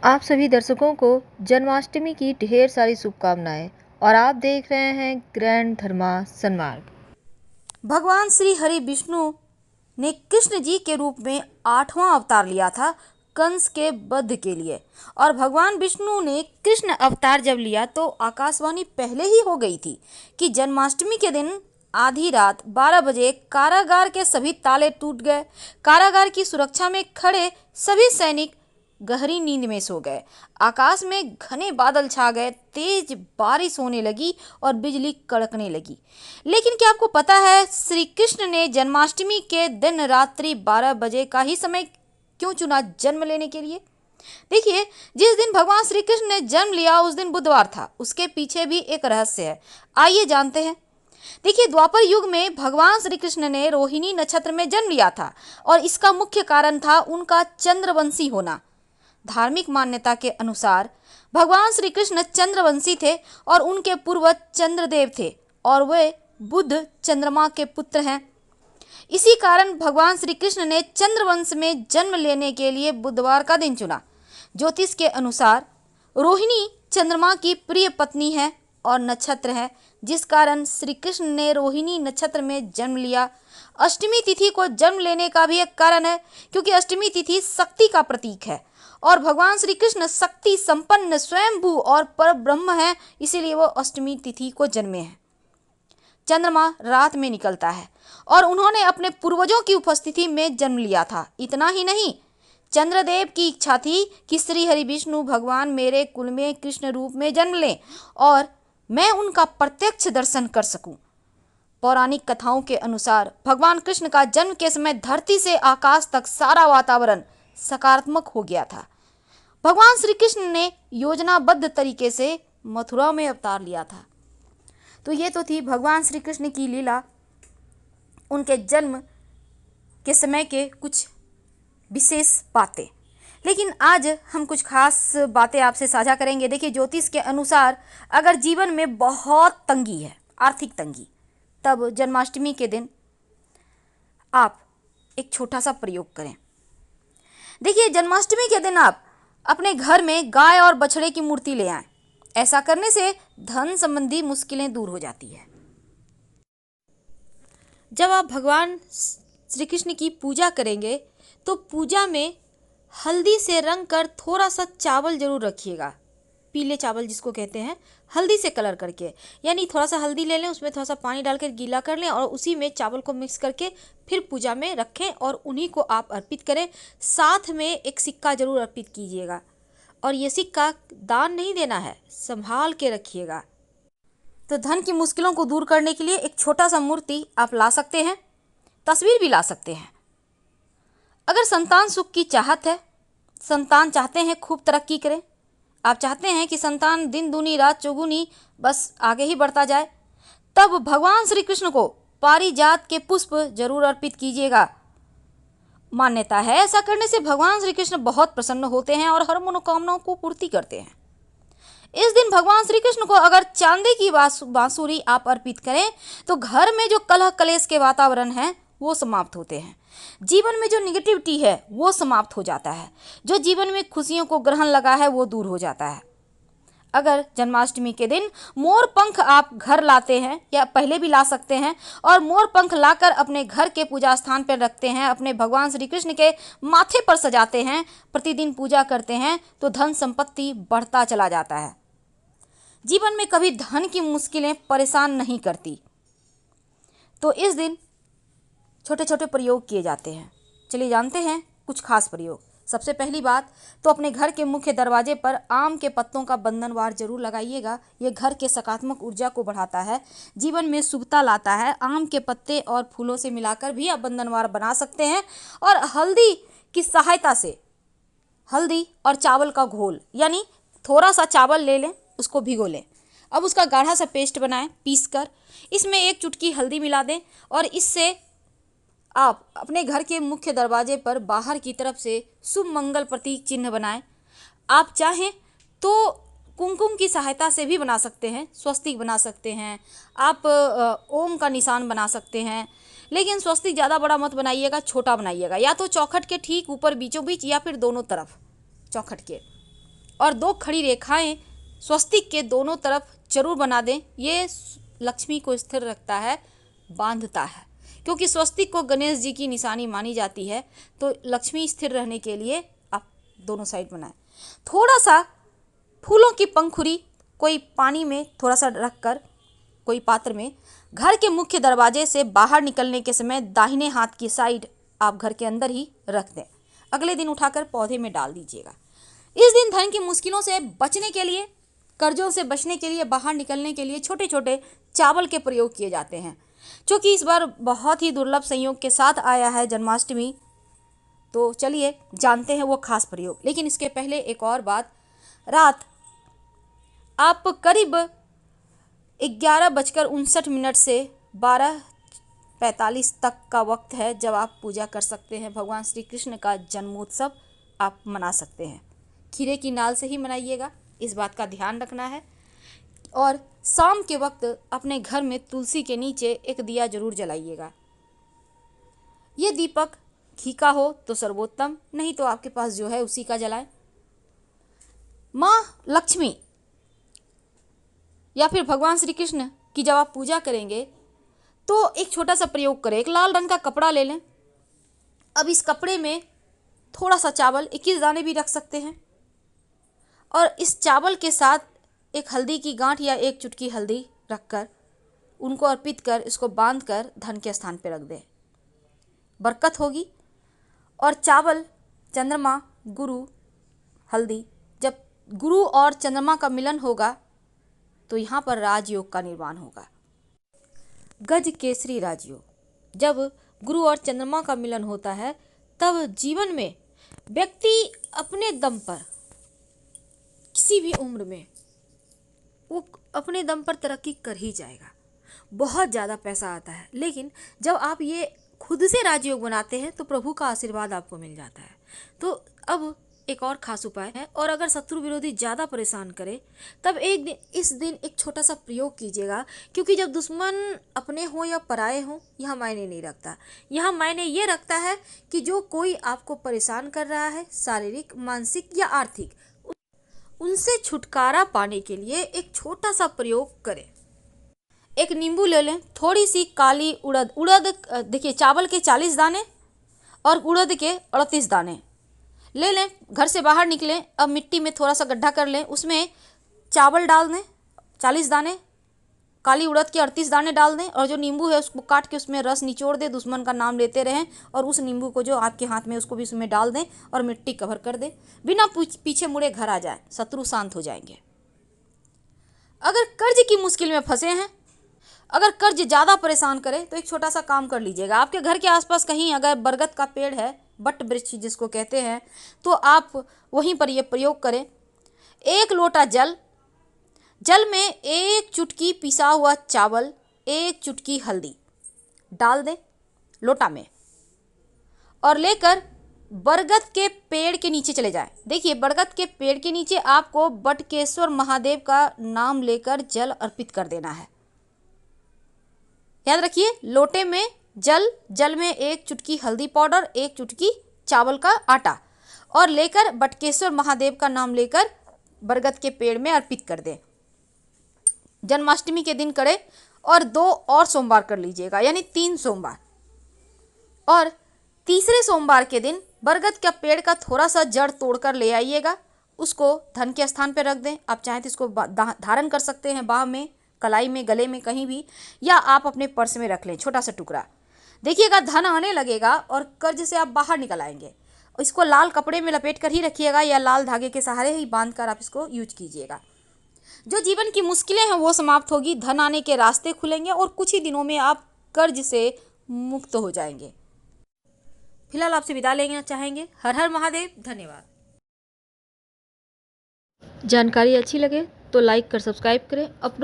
आप सभी दर्शकों को जन्माष्टमी की ढेर सारी शुभकामनाएं। और आप देख रहे हैं ग्रैंड धर्मा सन्मार्ग। भगवान श्री हरि विष्णु ने कृष्ण जी के रूप में 8वां अवतार लिया था कंस के वध के लिए। और भगवान विष्णु ने कृष्ण अवतार जब लिया तो आकाशवाणी पहले ही हो गई थी कि जन्माष्टमी के दिन आधी रात 12 बजे कारागार के सभी ताले टूट गए। कारागार की सुरक्षा में खड़े सभी सैनिक गहरी नींद में सो गए। आकाश में घने बादल छा गए, तेज बारिश होने लगी और बिजली कड़कने लगी। लेकिन क्या आपको पता है श्री कृष्ण ने जन्माष्टमी के दिन रात्रि 12 बजे का ही समय क्यों चुना जन्म लेने के लिए? देखिए, जिस दिन भगवान श्री कृष्ण ने जन्म लिया उस दिन बुधवार था। उसके पीछे भी एक रहस्य है, आइए जानते हैं। देखिए, द्वापर युग में भगवान श्री कृष्ण ने रोहिणी नक्षत्र में जन्म लिया था और इसका मुख्य कारण था उनका चंद्रवंशी होना। धार्मिक मान्यता के अनुसार भगवान श्री कृष्ण चंद्रवंशी थे और उनके पूर्वज चंद्रदेव थे और वे बुध चंद्रमा के पुत्र हैं। इसी कारण भगवान श्री कृष्ण ने चंद्रवंश में जन्म लेने के लिए बुधवार का दिन चुना। ज्योतिष के अनुसार रोहिणी चंद्रमा की प्रिय पत्नी है और नक्षत्र है, जिस कारण श्री कृष्ण ने रोहिणी नक्षत्र में जन्म लिया। अष्टमी तिथि को जन्म लेने का भी एक कारण है, क्योंकि अष्टमी तिथि शक्ति का प्रतीक है और भगवान श्री कृष्ण शक्ति संपन्न स्वयंभू और पर ब्रह्म है, इसीलिए वो अष्टमी तिथि को जन्मे हैं। चंद्रमा रात में निकलता है और उन्होंने अपने पूर्वजों की उपस्थिति में जन्म लिया था। इतना ही नहीं, चंद्रदेव की इच्छा थी कि श्री हरि विष्णु भगवान मेरे कुल में कृष्ण रूप में जन्म लें और मैं उनका प्रत्यक्ष दर्शन कर सकूं। पौराणिक कथाओं के अनुसार भगवान कृष्ण का जन्म के समय धरती से आकाश तक सारा वातावरण सकारात्मक हो गया था। भगवान श्री कृष्ण ने योजनाबद्ध तरीके से मथुरा में अवतार लिया था। तो ये तो थी भगवान श्री कृष्ण की लीला, उनके जन्म के समय के कुछ विशेष बातें। लेकिन आज हम कुछ खास बातें आपसे साझा करेंगे। देखिए, ज्योतिष के अनुसार अगर जीवन में बहुत तंगी है, आर्थिक तंगी, तब जन्माष्टमी के दिन आप एक छोटा सा प्रयोग करें। देखिए, जन्माष्टमी के दिन आप अपने घर में गाय और बछड़े की मूर्ति ले आएं। ऐसा करने से धन संबंधी मुश्किलें दूर हो जाती है। जब आप भगवान श्री कृष्ण की पूजा करेंगे तो पूजा में हल्दी से रंग कर थोड़ा सा चावल जरूर रखिएगा, पीले चावल जिसको कहते हैं, हल्दी से कलर करके। यानी थोड़ा सा हल्दी ले लें, उसमें थोड़ा सा पानी डालकर गीला कर लें और उसी में चावल को मिक्स करके फिर पूजा में रखें और उन्हीं को आप अर्पित करें। साथ में एक सिक्का जरूर अर्पित कीजिएगा और ये सिक्का दान नहीं देना है, संभाल के रखिएगा। तो धन की मुश्किलों को दूर करने के लिए एक छोटा सा मूर्ति आप ला सकते हैं, तस्वीर भी ला सकते हैं। अगर संतान सुख की चाहत है, संतान चाहते हैं खूब तरक्की करें, आप चाहते हैं कि संतान दिन दूनी रात चौगुनी बस आगे ही बढ़ता जाए, तब भगवान श्री कृष्ण को पारिजात के पुष्प जरूर अर्पित कीजिएगा। मान्यता है ऐसा करने से भगवान श्री कृष्ण बहुत प्रसन्न होते हैं और हर मनोकामनाओं को पूर्ति करते हैं। इस दिन भगवान श्री कृष्ण को अगर चांदी की बांसुरी आप अर्पित करें तो घर में जो कलह कलेश के वातावरण है वो समाप्त होते हैं। जीवन में जो निगेटिविटी है वो समाप्त हो जाता है। जो जीवन में खुशियों को ग्रहण लगा है वो दूर हो जाता है। अगर जन्माष्टमी के दिन मोर पंख आप घर लाते हैं या पहले भी ला सकते हैं और मोर पंख लाकर अपने घर के पूजा स्थान पर रखते हैं, अपने भगवान श्री कृष्ण के माथे पर सजाते हैं, प्रतिदिन पूजा करते हैं, तो धन संपत्ति बढ़ता चला जाता है। जीवन में कभी धन की मुश्किलें परेशान नहीं करती। तो इस दिन छोटे छोटे प्रयोग किए जाते हैं। चलिए जानते हैं कुछ खास प्रयोग। सबसे पहली बात तो अपने घर के मुख्य दरवाजे पर आम के पत्तों का बंधनवार जरूर लगाइएगा। ये घर के सकारात्मक ऊर्जा को बढ़ाता है, जीवन में शुभता लाता है। आम के पत्ते और फूलों से मिलाकर भी आप बंधनवार बना सकते हैं। और हल्दी की सहायता से, हल्दी और चावल का घोल, यानी थोड़ा सा चावल ले लें, उसको भिगो लें, अब उसका गाढ़ा सा पेस्ट बनाएं पीस कर, इसमें एक चुटकी हल्दी मिला दें और इससे आप अपने घर के मुख्य दरवाजे पर बाहर की तरफ से शुभ मंगल प्रतीक चिन्ह बनाएं। आप चाहें तो कुमकुम की सहायता से भी बना सकते हैं, स्वस्तिक बना सकते हैं, आप ओम का निशान बना सकते हैं। लेकिन स्वस्तिक ज़्यादा बड़ा मत बनाइएगा, छोटा बनाइएगा, या तो चौखट के ठीक ऊपर बीचों बीच या फिर दोनों तरफ चौखट के। और 2 खड़ी रेखाएं स्वस्तिक के दोनों तरफ जरूर बना दें। ये लक्ष्मी को स्थिर रखता है, बांधता है, क्योंकि स्वस्तिक को गणेश जी की निशानी मानी जाती है। तो लक्ष्मी स्थिर रहने के लिए आप दोनों साइड बनाएं। थोड़ा सा फूलों की पंखुड़ी कोई पानी में थोड़ा सा रखकर कोई पात्र में घर के मुख्य दरवाजे से बाहर निकलने के समय दाहिने हाथ की साइड आप घर के अंदर ही रख दें। अगले दिन उठाकर पौधे में डाल दीजिएगा। इस दिन धन की मुश्किलों से बचने के लिए, कर्जों से बचने के लिए, बाहर निकलने के लिए छोटे छोटे चावल के प्रयोग किए जाते हैं। क्योंकि इस बार बहुत ही दुर्लभ संयोग के साथ आया है जन्माष्टमी, तो चलिए जानते हैं वो खास प्रयोग। लेकिन इसके पहले एक और बात, रात आप करीब 11:59 से 12:45 तक का वक्त है जब आप पूजा कर सकते हैं। भगवान श्री कृष्ण का जन्मोत्सव आप मना सकते हैं। खीरे की नाल से ही मनाइएगा, इस बात का ध्यान रखना है। और शाम के वक्त अपने घर में तुलसी के नीचे एक दिया जरूर जलाइएगा। ये दीपक घी का हो तो सर्वोत्तम, नहीं तो आपके पास जो है उसी का जलाएं। माँ लक्ष्मी या फिर भगवान श्री कृष्ण की जब आप पूजा करेंगे तो एक छोटा सा प्रयोग करें। एक लाल रंग का कपड़ा ले लें। अब इस कपड़े में थोड़ा सा चावल, 21 दाने भी रख सकते हैं, और इस चावल के साथ एक हल्दी की गांठ या 1 चुटकी हल्दी रखकर उनको अर्पित कर इसको बांध कर धन के स्थान पर रख दें। बरकत होगी। और चावल, चंद्रमा, गुरु, हल्दी, जब गुरु और चंद्रमा का मिलन होगा तो यहाँ पर राजयोग का निर्माण होगा। गज केसरी राजयोग, जब गुरु और चंद्रमा का मिलन होता है तब जीवन में व्यक्ति अपने दम पर किसी भी उम्र में वो अपने दम पर तरक्की कर ही जाएगा। बहुत ज़्यादा पैसा आता है, लेकिन जब आप ये खुद से राजयोग बनाते हैं तो प्रभु का आशीर्वाद आपको मिल जाता है। तो अब एक और खास उपाय है, और अगर शत्रु विरोधी ज़्यादा परेशान करे तब इस दिन एक छोटा सा प्रयोग कीजिएगा। क्योंकि जब दुश्मन अपने हो या पराये हो, यहाँ मायने नहीं रखता। यहाँ मायने ये रखता है कि जो कोई आपको परेशान कर रहा है, शारीरिक, मानसिक या आर्थिक, उनसे छुटकारा पाने के लिए एक छोटा सा प्रयोग करें। एक नींबू ले लें, थोड़ी सी काली उड़द देखिए चावल के 40 दाने और उड़द के 38 दाने ले लें। घर से बाहर निकलें, अब मिट्टी में थोड़ा सा गड्ढा कर लें, उसमें चावल डाल दें 40 दाने, काली उड़द के 38 दाने डाल दें, और जो नींबू है उसको काट के उसमें रस निचोड़ दें। दुश्मन का नाम लेते रहें और उस नींबू को जो आपके हाथ में उसको भी उसमें डाल दें और मिट्टी कवर कर दें। बिना पीछे मुड़े घर आ जाए, शत्रु शांत हो जाएंगे। अगर कर्ज की मुश्किल में फंसे हैं, अगर कर्ज ज़्यादा परेशान करे तो एक छोटा सा काम कर लीजिएगा। आपके घर के आसपास कहीं अगर बरगद का पेड़ है, बट वृक्ष जिसको कहते हैं, तो आप वहीं पर ये प्रयोग करें। 1 लोटा जल में 1 चुटकी पिसा हुआ चावल, 1 चुटकी हल्दी डाल दें लोटा में, और लेकर बरगद के पेड़ के नीचे चले जाएं। देखिए बरगद के पेड़ के नीचे आपको बटकेश्वर महादेव का नाम लेकर जल अर्पित कर देना है। याद रखिए, लोटे में जल में 1 चुटकी हल्दी पाउडर, 1 चुटकी चावल का आटा, और लेकर बटकेश्वर महादेव का नाम लेकर बरगद के पेड़ में अर्पित कर दें। जन्माष्टमी के दिन करें, और 2 और सोमवार कर लीजिएगा, यानी 3 सोमवार। और तीसरे सोमवार के दिन बरगद का पेड़ का थोड़ा सा जड़ तोड़कर ले आइएगा, उसको धन के स्थान पर रख दें। आप चाहें तो इसको धारण कर सकते हैं, बाह में, कलाई में, गले में, कहीं भी, या आप अपने पर्स में रख लें छोटा सा टुकड़ा। देखिएगा धन आने लगेगा और कर्ज से आप बाहर निकल आएंगे। इसको लाल कपड़े में लपेट कर ही रखिएगा या लाल धागे के सहारे ही बांध कर आप इसको यूज कीजिएगा। जो जीवन की मुश्किलें हैं वो समाप्त होगी, धन आने के रास्ते खुलेंगे और कुछ ही दिनों में आप कर्ज से मुक्त हो जाएंगे। फिलहाल आपसे विदा लेना चाहेंगे। हर हर महादेव। धन्यवाद। जानकारी अच्छी लगे तो लाइक कर सब्सक्राइब करें। अपनों